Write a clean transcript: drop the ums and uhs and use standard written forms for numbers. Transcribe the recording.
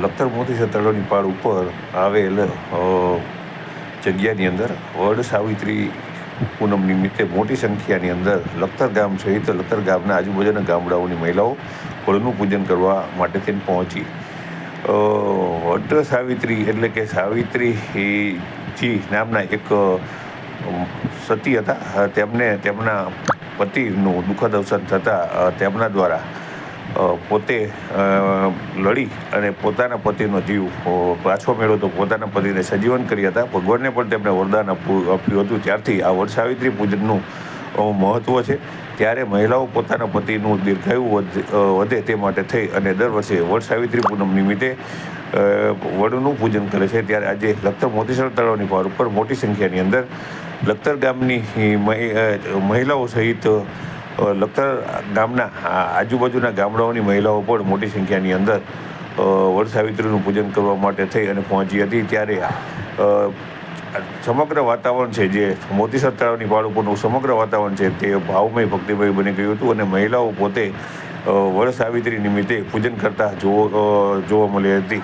લખતર મોતીસર તળાવની પાળ ઉપર આવેલ જગ્યાની અંદર વડ સાવિત્રી પૂનમ નિમિત્તે મોટી સંખ્યાની અંદર લખતર ગામ સહિત લખતર ગામના આજુબાજુના ગામડાઓની મહિલાઓ વડનું પૂજન કરવા માટે તેને પહોંચી. વડ સાવિત્રી એટલે કે સાવિત્રીજી નામના એક સતી હતા. તેમને તેમના પતિનું દુઃખદ અવસાન થતાં તેમના દ્વારા પોતે લડી અને પોતાના પતિનો જીવ પાછો મેળવ્યો, પોતાના પતિને સજીવન કર્યા હતા. ભગવાનને પણ તેમને વરદાન આપ્યું હતું. ત્યારથી આ વડ સાવિત્રી પૂજનનું મહત્ત્વ છે. ત્યારે મહિલાઓ પોતાના પતિનું દીર્ઘાયુ વધે તે માટે થઈ અને દર વર્ષે વડ સાવિત્રી પૂનમ નિમિત્તે વડનું પૂજન કરે છે. ત્યારે આજે લખતર મોતીસર તળાવની પાળ ઉપર મોટી સંખ્યાની અંદર લખતર ગામની મહિલાઓ સહિત લખતર ગામના આજુબાજુના ગામડાઓની મહિલાઓ પણ મોટી સંખ્યાની અંદર વડ સાવિત્રીનું પૂજન કરવા માટે થઈ અને પહોંચી હતી. ત્યારે સમગ્ર વાતાવરણ છે જે મોતીસર તળાવની પાળ ઉપરનું સમગ્ર વાતાવરણ છે તે ભાવમય ભક્તિમય બની ગયું હતું અને મહિલાઓ પોતે વડ સાવિત્રી નિમિત્તે પૂજન કરતા જોવા મળી હતી.